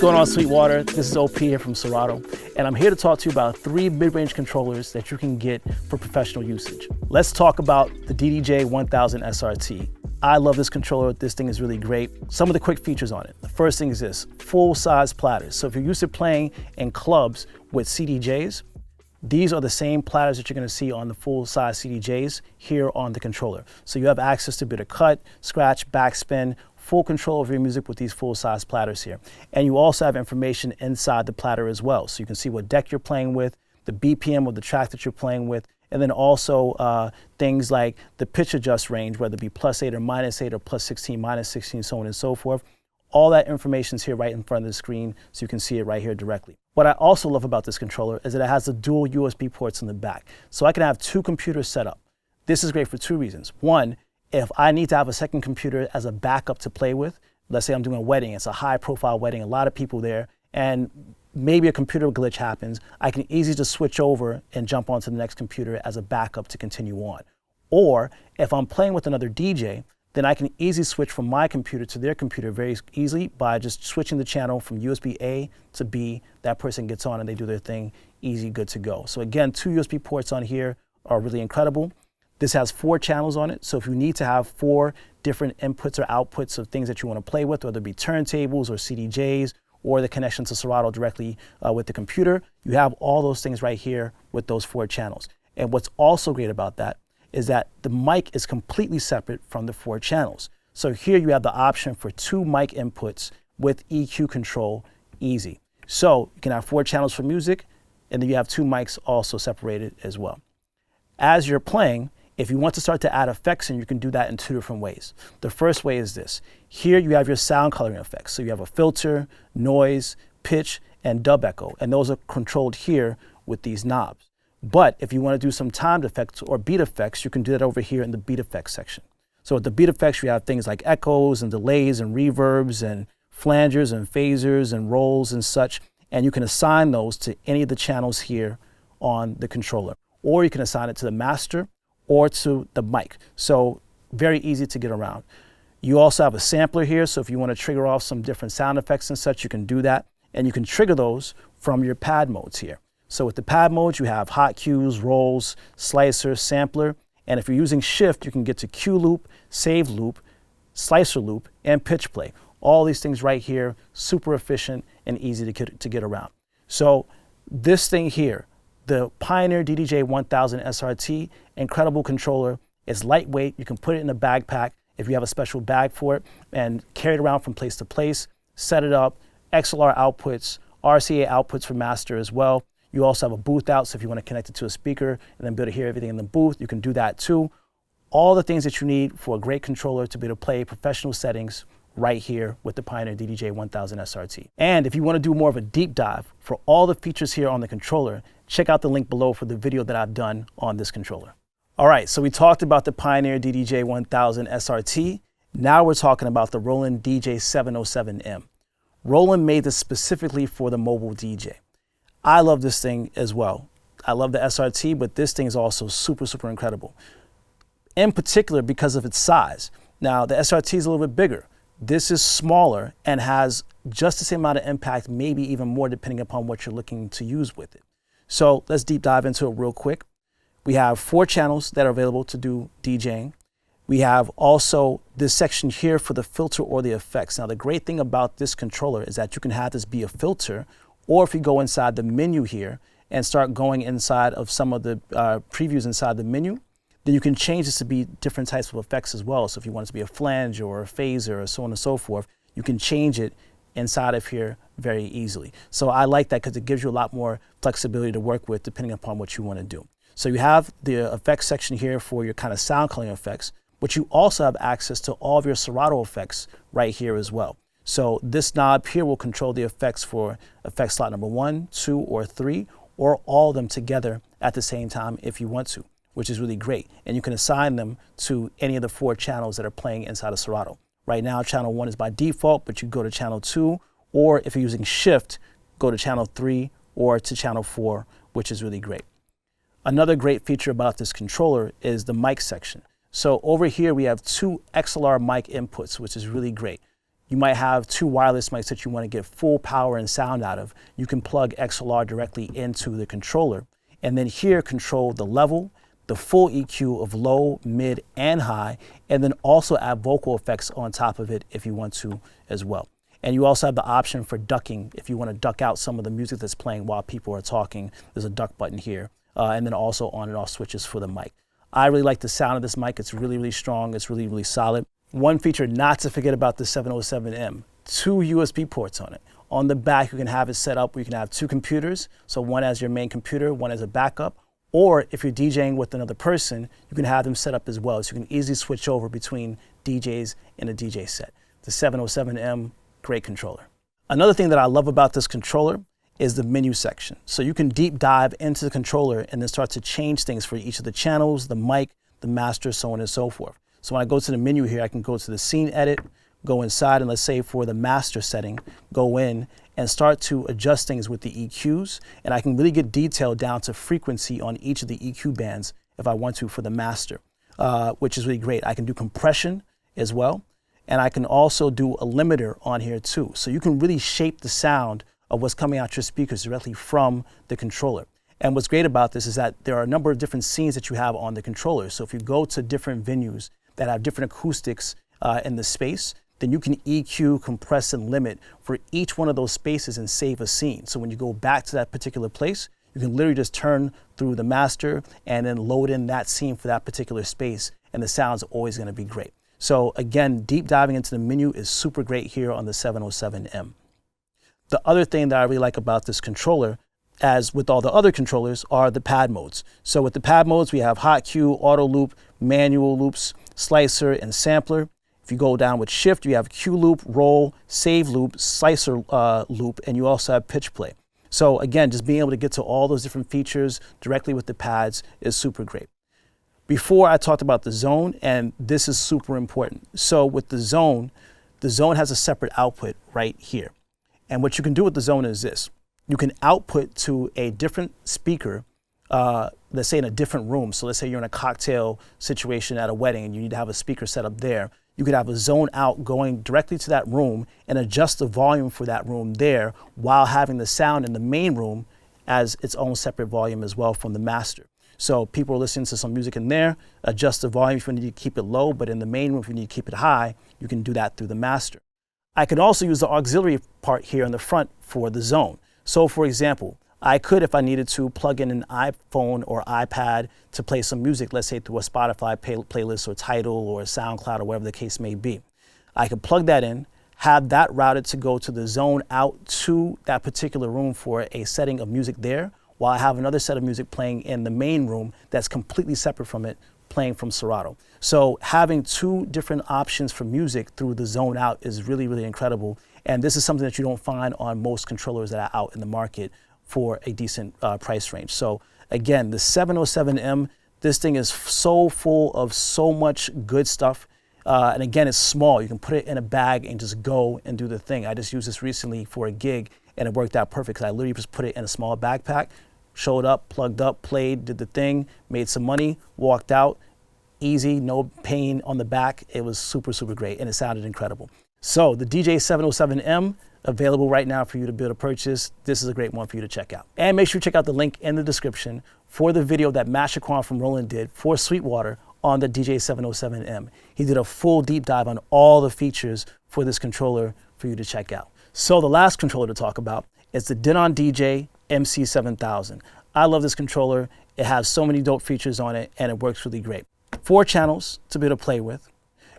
going on, Sweetwater? This is OP here from Serato, and I'm here to talk to you about 3 mid-range controllers that you can get for professional usage. Let's talk about the DJ1000 SRT. I love this controller. This thing is really great. Some of the quick features on it. The first thing is this, full-size platters. So if you're used to playing in clubs with CDJs, these are the same platters that you're going to see on the full-size CDJs here on the controller. So you have access to be able to cut, scratch, backspin, full control of your music with these full-size platters here. And you also have information inside the platter as well. So you can see what deck you're playing with, the BPM of the track that you're playing with, and then also things like the pitch adjust range, whether it be +8 or -8 or +16, -16, so on and so forth. All that information is here right in front of the screen, so you can see it right here directly. What I also love about this controller is that it has the dual USB ports in the back. So I can have 2 computers set up. This is great for 2 reasons. One, if I need to have a second computer as a backup to play with, let's say I'm doing a wedding, it's a high profile wedding, a lot of people there, and maybe a computer glitch happens, I can easily just switch over and jump onto the next computer as a backup to continue on. Or if I'm playing with another DJ, then I can easily switch from my computer to their computer very easily by just switching the channel from USB A to B. That person gets on and they do their thing, easy, good to go. So again, 2 USB ports on here are really incredible. This has 4 channels on it, so if you need to have 4 different inputs or outputs of things that you want to play with, whether it be turntables or CDJs, or the connection to Serato directly with the computer, you have all those things right here with those 4 channels. And what's also great about that is that the mic is completely separate from the 4 channels. So here you have the option for 2 mic inputs with EQ control, easy. So you can have 4 channels for music, and then you have 2 mics also separated as well. As you're playing, if you want to start to add effects, and you can do that in 2 different ways. The first way is this. Here you have your sound coloring effects. So you have a filter, noise, pitch, and dub echo, and those are controlled here with these knobs. But if you want to do some timed effects or beat effects, you can do that over here in the beat effects section. So with the beat effects, you have things like echoes and delays and reverbs and flangers and phasers and rolls and such, and you can assign those to any of the channels here on the controller. Or you can assign it to the master or to the mic. So very easy to get around. You also have a sampler here, so if you want to trigger off some different sound effects and such, you can do that. And you can trigger those from your pad modes here. So with the pad modes, you have hot cues, rolls, slicer, sampler. And if you're using shift, you can get to cue loop, save loop, slicer loop, and pitch play. All these things right here, super efficient and easy to get around. So this thing here, the Pioneer DJ1000 SRT, incredible controller. It's lightweight. You can put it in a backpack if you have a special bag for it and carry it around from place to place, set it up, XLR outputs, RCA outputs for master as well. You also have a booth out, so if you want to connect it to a speaker and then be able to hear everything in the booth, you can do that too. All the things that you need for a great controller to be able to play professional settings right here with the Pioneer DJ1000 SRT. And if you want to do more of a deep dive for all the features here on the controller, check out the link below for the video that I've done on this controller. All right, so we talked about the Pioneer DJ1000 SRT. Now we're talking about the Roland DJ707M. Roland made this specifically for the mobile DJ. I love this thing as well. I love the SRT, but this thing is also super, super incredible. In particular, because of its size. Now, the SRT is a little bit bigger. This is smaller and has just the same amount of impact, maybe even more depending upon what you're looking to use with it. So let's deep dive into it real quick. We have 4 channels that are available to do DJing. We have also this section here for the filter or the effects. Now, the great thing about this controller is that you can have this be a filter, or if you go inside the menu here and start going inside of some of the previews inside the menu, then you can change this to be different types of effects as well. So if you want it to be a flange or a phaser or so on and so forth, you can change it inside of here very easily. So I like that because it gives you a lot more flexibility to work with depending upon what you want to do. So you have the effects section here for your kind of sound coloring effects, but you also have access to all of your Serato effects right here as well. So this knob here will control the effects for effect slot number 1, 2, or 3, or all of them together at the same time if you want to, which is really great. And you can assign them to any of the 4 channels that are playing inside of Serato. Right now, channel 1 is by default, but you go to channel 2, or if you're using shift, go to channel 3 or to channel 4, which is really great. Another great feature about this controller is the mic section. So over here, we have 2 XLR mic inputs, which is really great. you might have two wireless mics that you want to get full power and sound out of. You can plug XLR directly into the controller, and then here control the level, the full EQ of low, mid, and high, and then also add vocal effects on top of it if you want to as well. And you also have the option for ducking if you want to duck out some of the music that's playing while people are talking. There's a duck button here, and then also on and off switches for the mic. I really like the sound of this mic. It's really, really strong. It's really, really solid. One feature not to forget about the 707M, two USB ports on it. On the back, you can have it set up where you can have two computers, so one as your main computer, one as a backup, or if you're DJing with another person, you can have them set up as well, so you can easily switch over between DJs in a DJ set. The 707M, great controller. Another thing that I love about this controller is the menu section. So you can deep dive into the controller and then start to change things for each of the channels, the mic, the master, so on and so forth. So when I go to the menu here, I can go to the scene edit, go inside, and let's say for the master setting, go in and start to adjust things with the EQs. And I can really get detailed down to frequency on each of the EQ bands if I want to for the master, which is really great. I can do compression as well. And I can also do a limiter on here too. So you can really shape the sound of what's coming out your speakers directly from the controller. And what's great about this is that there are a number of different scenes that you have on the controller. So if you go to different venues that have different acoustics in the space, then you can EQ, compress, and limit for each one of those spaces and save a scene. So when you go back to that particular place, you can literally just turn through the master and then load in that scene for that particular space, and the sound's always gonna be great. So again, deep diving into the menu is super great here on the 707M. The other thing that I really like about this controller, as with all the other controllers, are the pad modes. So with the pad modes, we have hot cue, auto loop, manual loops, slicer, and sampler. If you go down with shift, you have cue loop, roll, save loop, slicer loop, and you also have pitch play. So again, just being able to get to all those different features directly with the pads is super great. Before I talked about the zone, and this is super important. So with the zone has a separate output right here. And what you can do with the zone is this. You can output to a different speaker, let's say in a different room. So let's say you're in a cocktail situation at a wedding and you need to have a speaker set up there. You could have a zone out going directly to that room and adjust the volume for that room there while having the sound in the main room as its own separate volume as well from the master. So people are listening to some music in there, adjust the volume if you need to keep it low, but in the main room if you need to keep it high, you can do that through the master. I could also use the auxiliary part here in the front for the zone. So for example, I could, if I needed to, plug in an iPhone or iPad to play some music, let's say through a Spotify playlist or Tidal or a SoundCloud or whatever the case may be. I could plug that in, have that routed to go to the zone out to that particular room for a setting of music there, while I have another set of music playing in the main room that's completely separate from it, playing from Serato. So having two different options for music through the zone out is really, really incredible. And this is something that you don't find on most controllers that are out in the market for a decent price range. So again, the 707M, this thing is so full of so much good stuff. And again, it's small. You can put it in a bag and just go and do the thing. I just used this recently for a gig and it worked out perfect because I literally just put it in a small backpack, showed up, plugged up, played, did the thing, made some money, walked out. Easy, no pain on the back. It was super, super great and it sounded incredible. So the DJ707M, available right now for you to be able to purchase. This is a great one for you to check out. And make sure you check out the link in the description for the video that Matt Shaquan from Roland did for Sweetwater on the DJ707M. He did a full deep dive on all the features for this controller for you to check out. So the last controller to talk about is the Denon DJ MC7000. I love this controller. It has so many dope features on it and it works really great. 4 channels to be able to play with.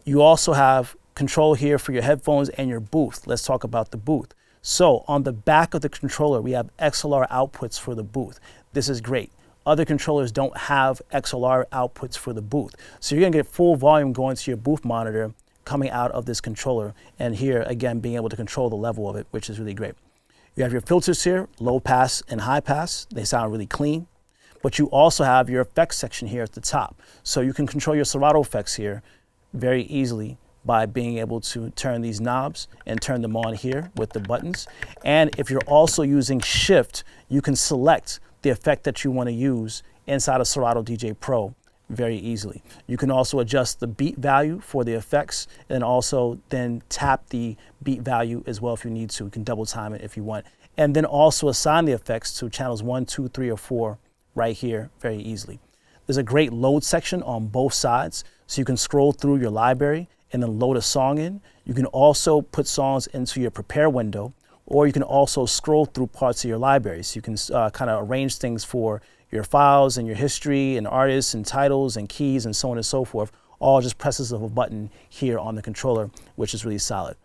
You also have control here for your headphones and your booth. Let's talk about the booth. So on the back of the controller, we have XLR outputs for the booth. This is great. Other controllers don't have XLR outputs for the booth. So you're gonna get full volume going to your booth monitor coming out of this controller. And here, again, being able to control the level of it, which is really great. You have your filters here, low pass and high pass. They sound really clean. But you also have your effects section here at the top. So you can control your Serato effects here very easily by being able to turn these knobs and turn them on here with the buttons. And if you're also using shift, you can select the effect that you want to use inside of Serato DJ Pro very easily. You can also adjust the beat value for the effects, and also then tap the beat value as well if you need to. You can double time it if you want. And then also assign the effects to channels 1, 2, 3, or 4 right here very easily. There's a great load section on both sides, so you can scroll through your library and then load a song in. You can also put songs into your prepare window, or you can also scroll through parts of your library. So you can kind of arrange things for your files and your history and artists and titles and keys and so on and so forth, all just presses of a button here on the controller, which is really solid.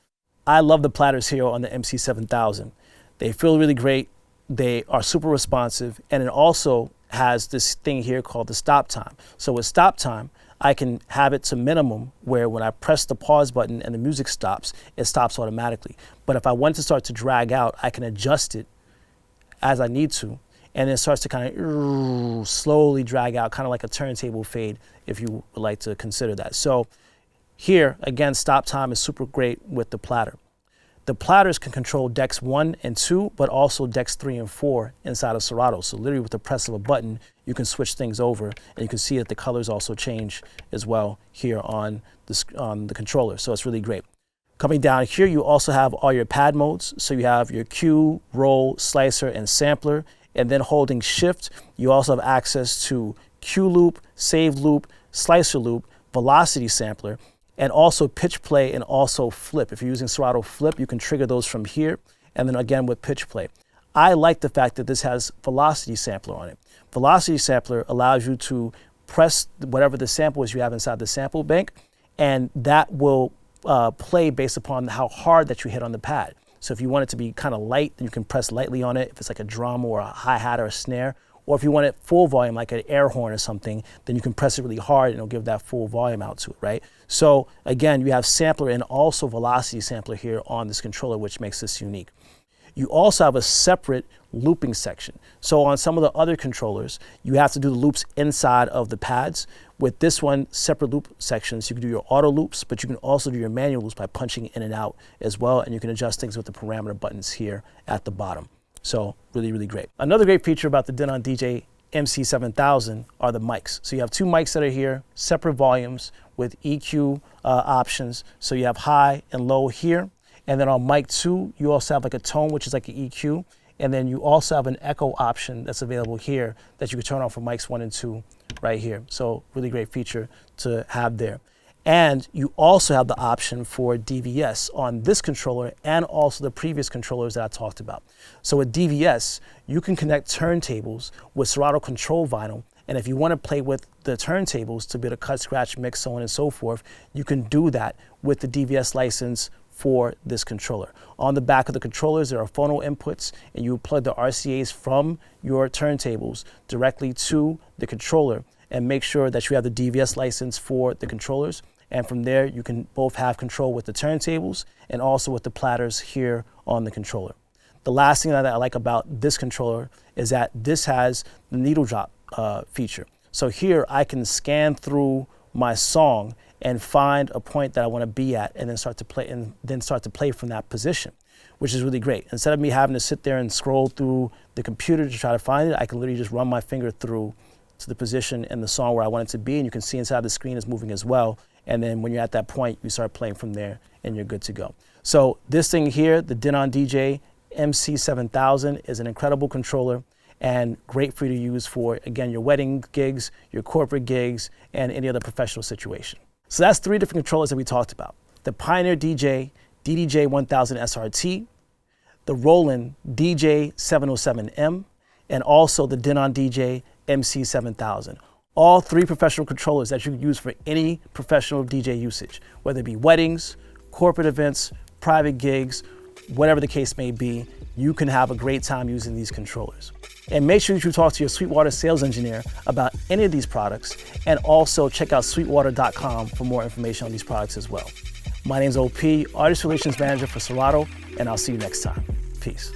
I love the platters here on the MC7000. They feel really great. They are super responsive, and it also has this thing here called the stop time. So with stop time, I can have it to minimum, where when I press the pause button and the music stops, it stops automatically. But if I want to start to drag out, I can adjust it as I need to, and it starts to kind of slowly drag out, kind of like a turntable fade, if you would like to consider that. So here, again, stop time is super great with the platter. The platters can control decks 1 and 2, but also decks 3 and 4 inside of Serato. So literally with the press of a button, you can switch things over, and you can see that the colors also change as well here on the controller. So it's really great. Coming down here, you also have all your pad modes. So you have your cue, roll, slicer, and sampler. And then holding shift, you also have access to cue loop, save loop, slicer loop, velocity sampler, and also pitch play and also flip. If you're using Serato flip, you can trigger those from here, and then again with pitch play. I like the fact that this has velocity sampler on it. Velocity sampler allows you to press whatever the sample is you have inside the sample bank, and that will play based upon how hard that you hit on the pad. So if you want it to be kind of light, then you can press lightly on it if it's like a drum or a hi-hat or a snare. Or if you want it full volume, like an air horn or something, then you can press it really hard and it'll give that full volume out to it, right? So again, you have sampler and also velocity sampler here on this controller, which makes this unique. You also have a separate looping section. So on some of the other controllers, you have to do the loops inside of the pads. With this one, separate loop sections, you can do your auto loops, but you can also do your manual loops by punching in and out as well, and you can adjust things with the parameter buttons here at the bottom. So really, really great. Another great feature about the Roland DJ MC7000 are the mics. So you have 2 mics that are here, separate volumes with EQ options. So you have high and low here. And then on mic 2, you also have like a tone, which is like an EQ. And then you also have an echo option that's available here that you can turn on for mics 1 and 2 right here. So really great feature to have there. And you also have the option for DVS on this controller and also the previous controllers that I talked about. So with DVS, you can connect turntables with Serato control vinyl. And if you want to play with the turntables to be able to cut, scratch, mix, so on and so forth, you can do that with the DVS license for this controller. On the back of the controllers, there are phono inputs, and you plug the RCAs from your turntables directly to the controller, and make sure that you have the DVS license for the controllers. And from there, you can both have control with the turntables and also with the platters here on the controller. The last thing that I like about this controller is that this has the needle drop feature. So here I can scan through my song and find a point that I want to be at, and then start to play from that position, which is really great. Instead of me having to sit there and scroll through the computer to try to find it, I can literally just run my finger through to the position in the song where I want it to be, and you can see inside the screen is moving as well. And then when you're at that point, you start playing from there and you're good to go. So this thing here, the Roland DJ MC7000, is an incredible controller and great for you to use for, again, your wedding gigs, your corporate gigs, and any other professional situation. So that's 3 different controllers that we talked about. The Pioneer DJ DDJ1000 SRT, the Roland DJ707M, and also the Roland DJ MC7000. All 3 professional controllers that you can use for any professional DJ usage, whether it be weddings, corporate events, private gigs, whatever the case may be, you can have a great time using these controllers. And make sure that you talk to your Sweetwater sales engineer about any of these products, and also check out sweetwater.com for more information on these products as well. My name is OP, Artist Relations Manager for Serato, and I'll see you next time. Peace.